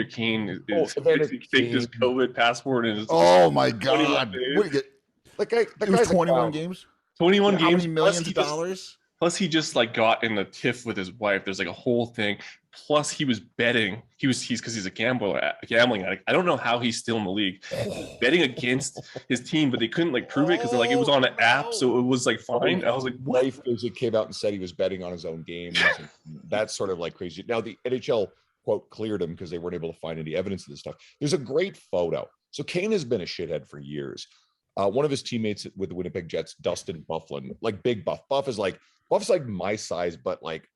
Kane is faked his COVID passport and oh my god, it was 21 games. 21 games. How many millions of dollars? Plus, he just like got in the tiff with his wife. There's like a whole thing. Plus, he was betting. He's because he's a gambling addict. I don't know how he's still in the league. Betting against his team, but they couldn't like prove it because like it was on an app, so it was like fine. I was like, what? Life Music came out and said he was betting on his own games. That's sort of like crazy. Now the NHL quote cleared him because they weren't able to find any evidence of this stuff. There's a great photo. So Kane has been a shithead for years. One of his teammates with the Winnipeg Jets, Dustin Byfuglien, like big Buff. Buff's like my size, but like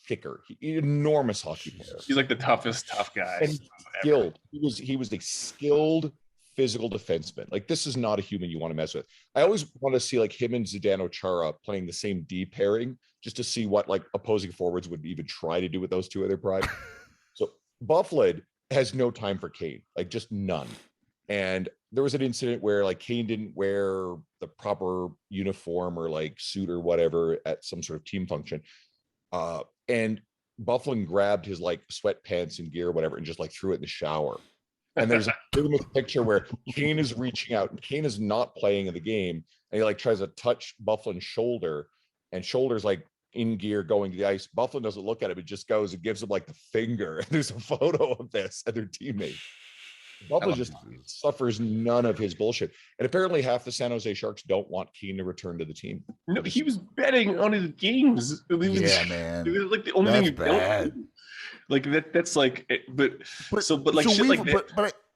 thicker. Enormous hockey player. He's like the toughest tough guy. And skilled. He was a skilled physical defenseman. Like this is not a human you want to mess with. I always want to see like him and Zdeno Chara playing the same D pairing just to see what like opposing forwards would even try to do with those two of their pride. So Byfuglien has no time for Kane, like just none. And there was an incident where like Kane didn't wear the proper uniform or like suit or whatever at some sort of team function. And Byfuglien grabbed his like sweatpants and gear or whatever and just like threw it in the shower. And there's a famous picture where Kane is reaching out, and Kane is not playing in the game, and he like tries to touch Bufflin's shoulder, and shoulder's like in gear going to the ice. Bufflin doesn't look at it, but just goes and gives him like the finger. And there's a photo of this and their teammate. Bufflin just suffers none of his bullshit. And apparently half the San Jose Sharks don't want Keane to return to the team. No, he was betting on his games. Yeah, man. It was like the only thing you don't do. Like that's like, but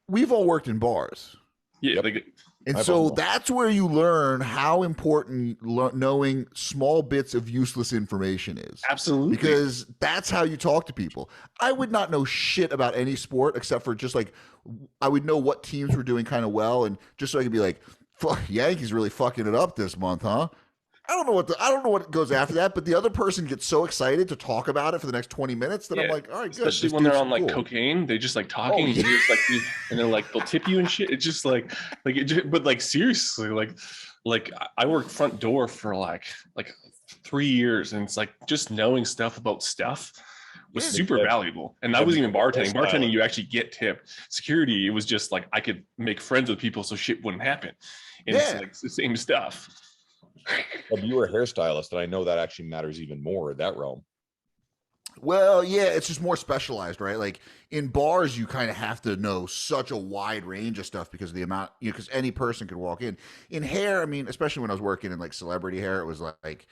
we've all worked in bars. Yeah, like, and so that's where you learn how important knowing small bits of useless information is. Absolutely. Because that's how you talk to people. I would not know shit about any sport except for just like, I would know what teams were doing kind of well. And just so I could be like, fuck, Yankees really fucking it up this month, huh? I don't know what goes after that, but the other person gets so excited to talk about it for the next 20 minutes that I'm like, all right, good. Especially when they're on like cocaine, they just like talking, and just like, and then like they'll tip you and shit. It's just but like seriously, like I worked front door for like 3 years, and it's like just knowing stuff about stuff was super valuable. And that wasn't even bartending. Bartending, you actually get tipped. Security, it was just like I could make friends with people so shit wouldn't happen. And it's like it's the same stuff. Well, you were a hairstylist, and I know that actually matters even more in that realm. Well, yeah, it's just more specialized, right? Like in bars, you kind of have to know such a wide range of stuff because of the amount, because any person could walk in. In hair, I mean, especially when I was working in like celebrity hair, it was like,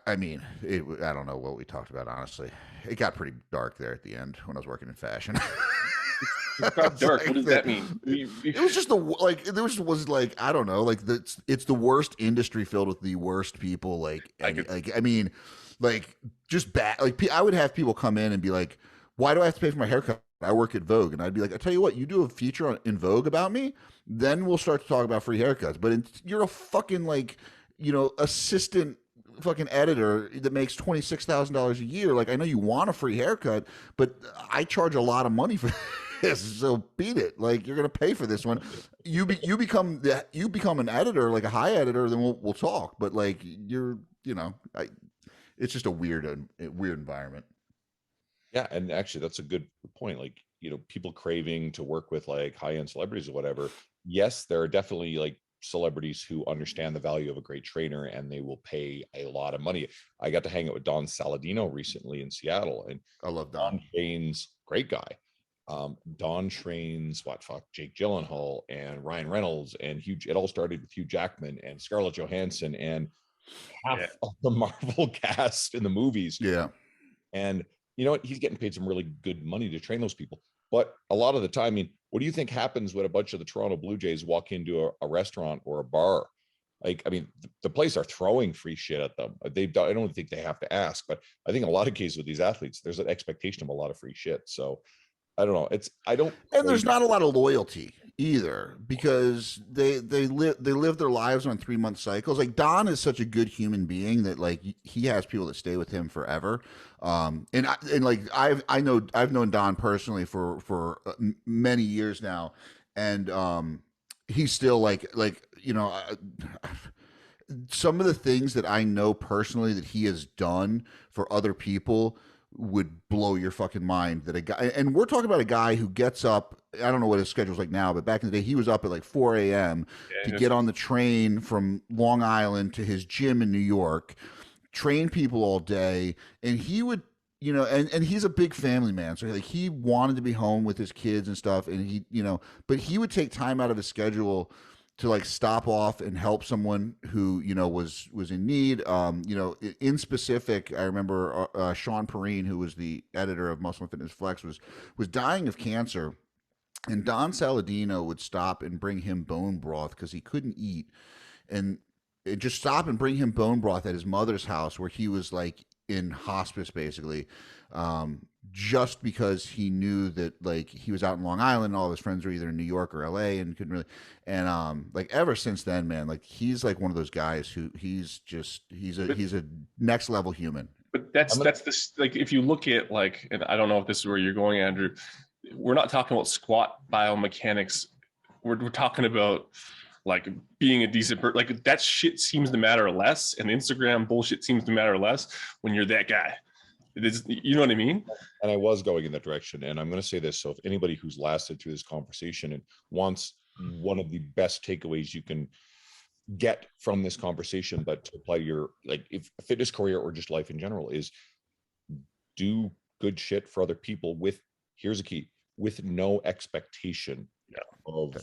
I mean, I don't know what we talked about, honestly. It got pretty dark there at the end when I was working in fashion. Dark. What does that mean? It was just I don't know, like it's the worst industry filled with the worst people. I mean, just bad. Like I would have people come in and be like, "Why do I have to pay for my haircut? I work at Vogue," and I'd be like, "I tell you what, you do a feature in Vogue about me, then we'll start to talk about free haircuts." But you're a fucking assistant fucking editor that makes $26,000 a year. Like I know you want a free haircut, but I charge a lot of money for this, so beat it. Like you're gonna pay for this one. You become an editor, like a high editor, then we'll talk. But like it's just a weird environment. Yeah, and actually that's a good point. Like, people craving to work with like high-end celebrities or whatever. Yes, there are definitely like celebrities who understand the value of a great trainer, and they will pay a lot of money. I got to hang out with Don Saladino recently in Seattle, and I love Don. Trains, great guy. Don trains Jake Gyllenhaal and Ryan Reynolds and it all started with Hugh Jackman and Scarlett Johansson and half of the Marvel cast in the movies. Yeah. And you know what? He's getting paid some really good money to train those people. But a lot of the time, I mean, what do you think happens when a bunch of the Toronto Blue Jays walk into a restaurant or a bar? Like, I mean, the place are throwing free shit at them. I don't think they have to ask, but I think in a lot of cases with these athletes, there's an expectation of a lot of free shit. So I don't know. And there's not a lot of loyalty either because they live their lives on 3-month cycles. Like Don is such a good human being that like he has people that stay with him forever. I've known Don personally for many years now, and he's still some of the things that I know personally that he has done for other people would blow your fucking mind. That a guy, and we're talking about a guy who gets up, I don't know what his schedule's like now, but back in the day he was up at like 4 a.m. to get on the train from Long Island to his gym in New York, train people all day, and he would, and he's a big family man, so like he wanted to be home with his kids and stuff, and he, but he would take time out of his schedule to like stop off and help someone who was in need. In specific, I remember Sean Perrine, who was the editor of Muscle and Fitness Flex, was dying of cancer, and Don Saladino would stop and bring him bone broth because he couldn't eat, and just stop and bring him bone broth at his mother's house where he was like in hospice basically. Just because he knew that like he was out in Long Island and all of his friends were either in New York or LA and couldn't really, and like ever since then, man, like he's like one of those guys who he's a next level human. But that's this, like if you look at like, and I don't know if this is where you're going, Andrew, we're not talking about squat biomechanics. We're talking about like being a decent person. Like that shit seems to matter less, and Instagram bullshit seems to matter less when you're that guy. It is, you know what I mean? And I was going in that direction. And I'm going to say this. So if anybody who's lasted through this conversation and wants one of the best takeaways you can get from this conversation, but to apply your, like, if a fitness career or just life in general, is do good shit for other people with, here's a key, with no expectation of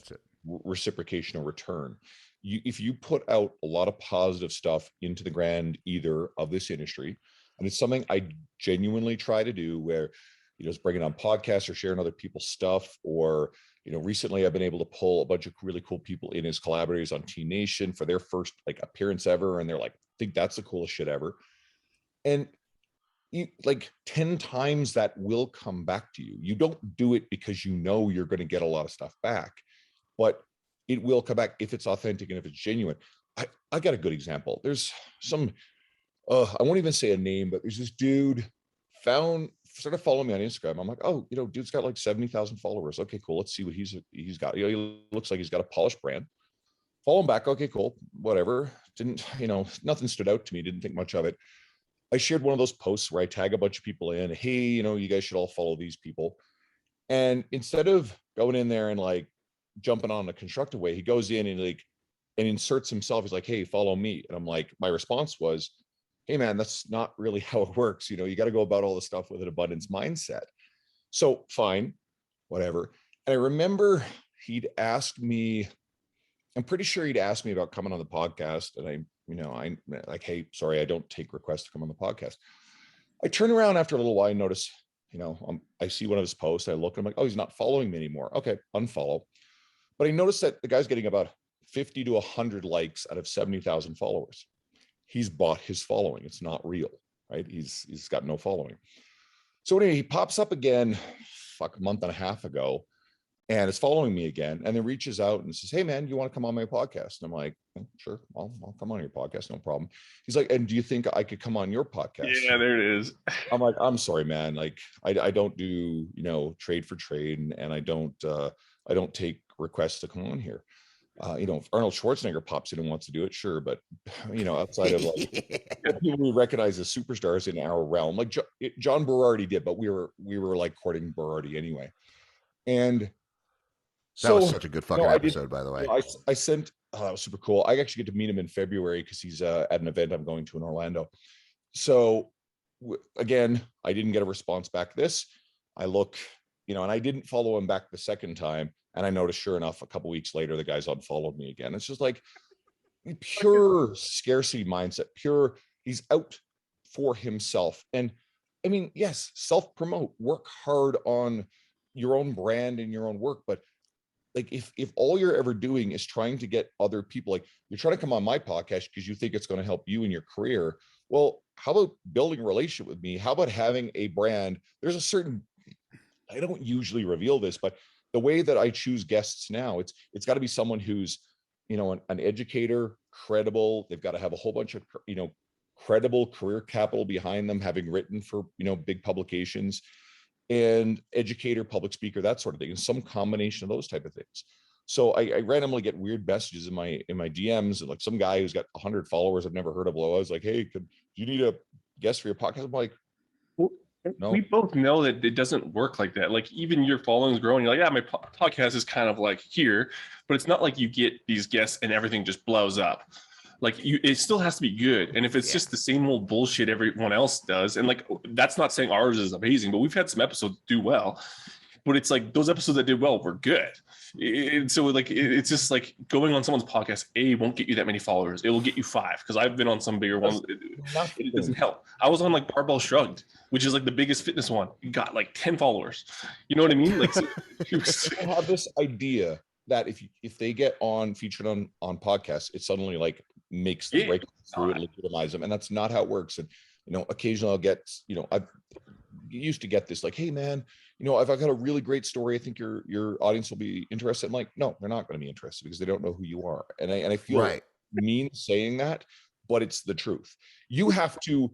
reciprocation or return. If you put out a lot of positive stuff into the grand either of this industry, and it's something I genuinely try to do, where, you know, it's bringing on podcasts or sharing other people's stuff, or, you know, recently I've been able to pull a bunch of really cool people in as collaborators on T Nation for their first like appearance ever, and they're like, I think that's the coolest shit ever. And you, like 10 times that will come back to you. You don't do it because you know you're going to get a lot of stuff back, but it will come back if it's authentic and if it's genuine. I got a good example. There's some, I won't even say a name, but there's this dude started following me on Instagram. I'm like, oh, you know, dude's got like 70,000 followers. Okay, cool. Let's see what he's got. You know, he looks like he's got a polished brand. Follow him back. Okay, cool. Whatever. Didn't, you know, nothing stood out to me. Didn't think much of it. I shared one of those posts where I tag a bunch of people in. Hey, you know, you guys should all follow these people. And instead of going in there and like jumping on a constructive way, he goes in and like, and inserts himself. He's like, hey, follow me. And I'm like, my response was, hey man, that's not really how it works. You know, you got to go about all the stuff with an abundance mindset. So fine, whatever. And I remember he'd asked me, I'm pretty sure he'd asked me about coming on the podcast. And I'm like, hey, sorry, I don't take requests to come on the podcast. I turn around after a little while and notice, you know, I see one of his posts. I look and I'm like, oh, he's not following me anymore. Okay, unfollow. But I noticed that the guy's getting about 50 to 100 likes out of 70,000 followers. He's bought his following. It's not real, right? He's got no following. So anyway, he pops up again, a month and a half ago, and is following me again, and then reaches out and says, hey man, you want to come on my podcast? And I'm like, sure, I'll come on your podcast, no problem. He's like, and do you think I could come on your podcast? Yeah, there it is. I'm like, I'm sorry, man. Like, I don't do, you know, trade for trade, and I don't take requests to come on here. You know, if Arnold Schwarzenegger pops in and wants to do it, sure, but you know, outside of like people we recognize as superstars in our realm, like John Berardi did, but we were like courting Berardi anyway. And that was such a good fucking episode, by the way. I sent, that was super cool. I actually get to meet him in February because he's at an event I'm going to in Orlando. So again, I didn't get a response back this. I look, you know, and I didn't follow him back the second time. And I noticed, sure enough, a couple of weeks later, the guy's unfollowed me again. It's just like pure scarcity mindset, pure, he's out for himself. And I mean, yes, self-promote, work hard on your own brand and your own work. But like, if all you're ever doing is trying to get other people, like you're trying to come on my podcast because you think it's going to help you in your career. Well, how about building a relationship with me? How about having a brand? There's a certain, I don't usually reveal this, but the way that I choose guests now, it's got to be someone who's, you know, an educator, credible. They've got to have a whole bunch of, you know, credible career capital behind them, having written for, you know, big publications, and educator, public speaker, that sort of thing, and some combination of those type of things. So I randomly get weird messages in my DMs, and like some guy who's got 100 followers I've never heard of. I was like, hey, do you need a guest for your podcast? I'm like, no. We both know that it doesn't work like that. Like even your following is growing. You're like, yeah, my podcast is kind of like here, but it's not like you get these guests and everything just blows up. Like it still has to be good. And if it's just the same old bullshit everyone else does, and like, that's not saying ours is amazing, but we've had some episodes do well. But it's like those episodes that did well were good. So like, it's just like going on someone's podcast, won't get you that many followers. It will get you 5, because I've been on some bigger ones. It doesn't help. I was on like Barbell Shrugged, which is like the biggest fitness one. You got like 10 followers. You know what I mean? Like, I have this idea that if they get featured on podcasts, it suddenly like makes them break through and legitimize them. And that's not how it works. And, you know, occasionally I'll get, you know, I used to get this like, hey man, you know, if I've got a really great story, I think your audience will be interested. I'm like, no, they're not going to be interested because they don't know who you are. And I feel mean saying that, but it's the truth. You have to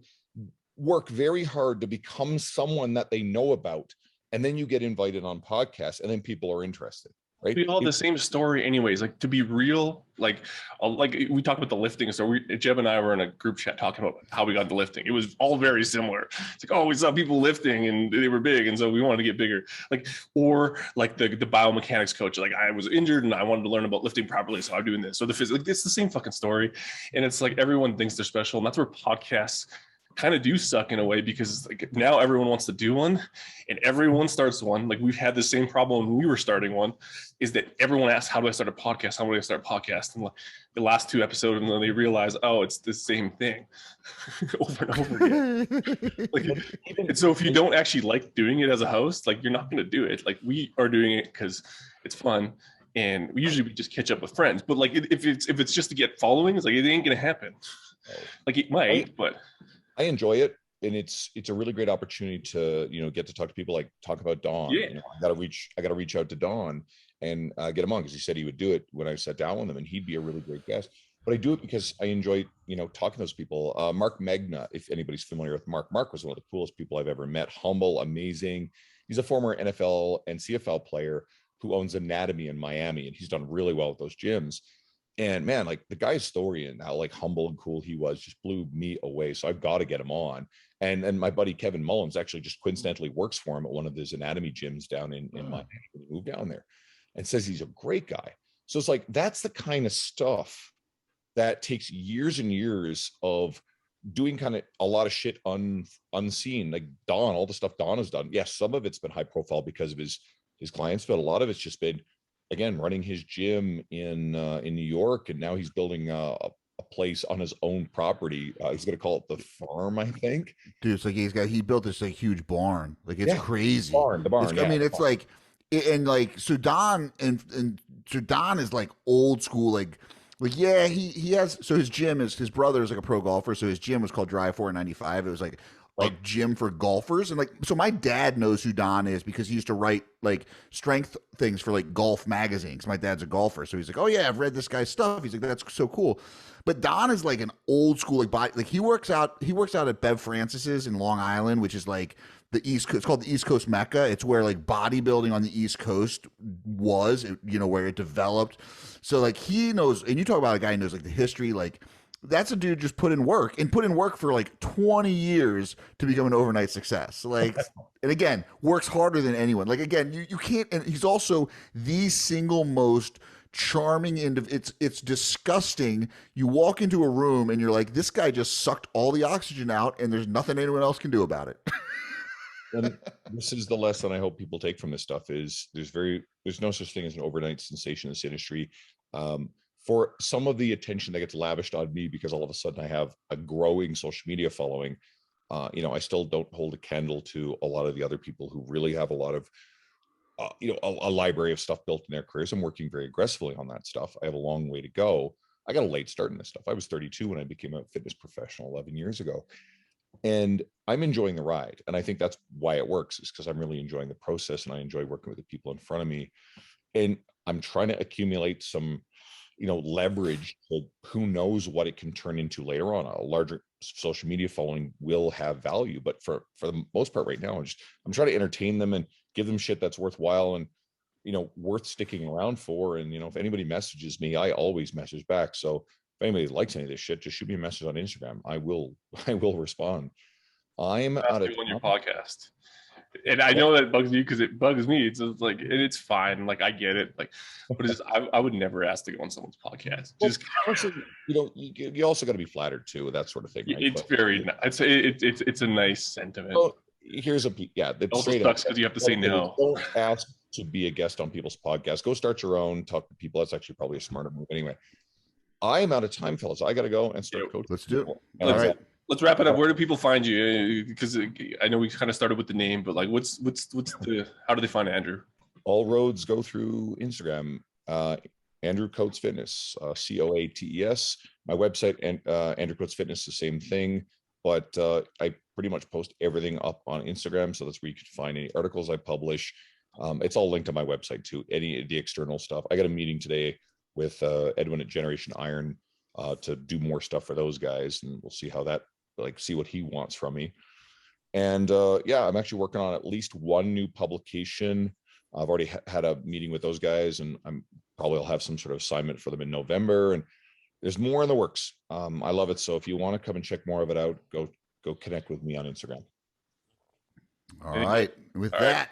work very hard to become someone that they know about, and then you get invited on podcasts, and then people are interested. right? We all have the same story anyways. Like, to be real, like we talked about the lifting. So Jeb and I were in a group chat talking about how we got into lifting. It was all very similar. It's like, oh, we saw people lifting and they were big, and so we wanted to get bigger. Like, or like the biomechanics coach, like, I was injured and I wanted to learn about lifting properly, so I'm doing this. So the physics, like, it's the same fucking story. And it's like everyone thinks they're special, and that's where podcasts kind of do suck in a way, because like now everyone wants to do one and everyone starts one. Like, we've had the same problem when we were starting one, is that everyone asks, how do I start a podcast? How do I start a podcast? And like, the last 2 episodes, and then they realize, oh, it's the same thing over and over again. Like, and so if you don't actually like doing it as a host, like, you're not going to do it. Like, we are doing it because it's fun. And we just catch up with friends. But like, if it's just to get followings, like, it ain't going to happen. Like, it might, but I enjoy it, and it's a really great opportunity to, you know, get to talk to people, like talk about Don. Yeah. You know, I got to reach out to Don and get him on, because he said he would do it when I sat down with him, and he'd be a really great guest. But I do it because I enjoy, you know, talking to those people. Mark Magna, if anybody's familiar with Mark was one of the coolest people I've ever met. Humble, amazing. He's a former NFL and CFL player who owns Anatomy in Miami, and he's done really well with those gyms. And man, like, the guy's story and how like humble and cool he was just blew me away. So I've got to get him on. And my buddy Kevin Mullins actually just coincidentally works for him at one of his anatomy gyms down in Miami. He moved down there and says he's a great guy. So it's like, that's the kind of stuff that takes years and years of doing kind of a lot of shit unseen. Like Don, all the stuff Don has done. Yes, some of it's been high profile because of his clients, but a lot of it's just been, again, running his gym in New York, and now he's building a place on his own property. He's going to call it the farm, I think. Dude, it's like he built this like huge barn. Like, it's crazy. The barn. I mean, it's like, and like, so Don is like old school, like yeah, he has, so his gym is, his brother is like a pro golfer, so his gym was called Drive 495. It was like a gym for golfers. And like, so my dad knows who Don is because he used to write like strength things for like golf magazines. My dad's a golfer, so he's like, oh yeah, I've read this guy's stuff. He's like, that's so cool. But Don is like an old school, like, body, like he works out at Bev Francis's in Long Island, which is like the East Coast. It's called the East Coast Mecca. It's where like bodybuilding on the East Coast was, you know, where it developed. So like, he knows, and you talk about a guy who knows like the history, like, that's a dude just put in work for like 20 years to become an overnight success. Like, and again, works harder than anyone. Like, again, you can't, and he's also the single most charming it's disgusting. You walk into a room and you're like, this guy just sucked all the oxygen out and there's nothing anyone else can do about it. And this is the lesson I hope people take from this stuff is there's no such thing as an overnight sensation in this industry. For some of the attention that gets lavished on me because all of a sudden I have a growing social media following, you know, I still don't hold a candle to a lot of the other people who really have a lot of, you know, a library of stuff built in their careers. I'm working very aggressively on that stuff. I have a long way to go. I got a late start in this stuff. I was 32 when I became a fitness professional 11 years ago. And I'm enjoying the ride. And I think that's why it works, is because I'm really enjoying the process and I enjoy working with the people in front of me. And I'm trying to accumulate some, you know, leverage to who knows what it can turn into later on. A larger social media following will have value, but for the most part right now, I'm trying to entertain them and give them shit that's worthwhile and, you know, worth sticking around for. And, you know, if anybody messages me, I always message back. So if anybody likes any of this shit, just shoot me a message on Instagram. I will respond. I'm out of on your podcast. And I know that bugs you because it bugs me. It's just like, and it's fine. Like, I get it. Like, but it's just, I would never ask to go on someone's podcast. Just, also, you know, you also got to be flattered too, that sort of thing. Right? It's very, it's a nice sentiment. Well, here's it also sucks because you have to say no. Don't ask to be a guest on people's podcasts. Go start your own, talk to people. That's actually probably a smarter move. Anyway, I am out of time, fellas. I got to go and start coaching. Let's do it. All right. Let's wrap it up. Where do people find you? Because I know we kind of started with the name, but like, what's how do they find Andrew? All roads go through Instagram. Andrew Coates Fitness, COATES. My website, and Andrew Coates Fitness, the same thing. But I pretty much post everything up on Instagram, so that's where you can find any articles I publish. It's all linked to my website too. Any of the external stuff. I got a meeting today with Edwin at Generation Iron to do more stuff for those guys, and we'll see how that, like, see what he wants from me. And yeah, I'm actually working on at least one new publication I've already had a meeting with those guys, and I'm probably will have some sort of assignment for them in November. And there's more in the works. I love it. So if you want to come and check more of it out, go connect with me on Instagram. All right. With that,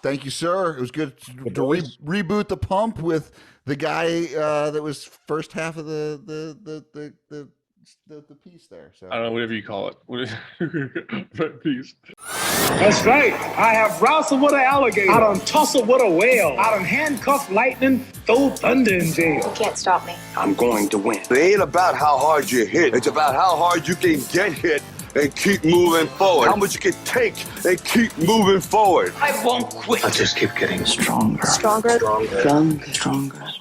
thank you, sir. It was good to reboot the pump with the guy that was first half of the piece there. So I don't know, whatever you call it. Piece. That's right. I have wrestled with an alligator. I done tussled with a whale. I done handcuffed lightning, throw thunder in jail. You can't stop me. I'm going to win. It ain't about how hard you hit. It's about how hard you can get hit and keep moving forward. How much you can take and keep moving forward. I won't quit. I'll just keep getting stronger. Stronger? Stronger. Stronger.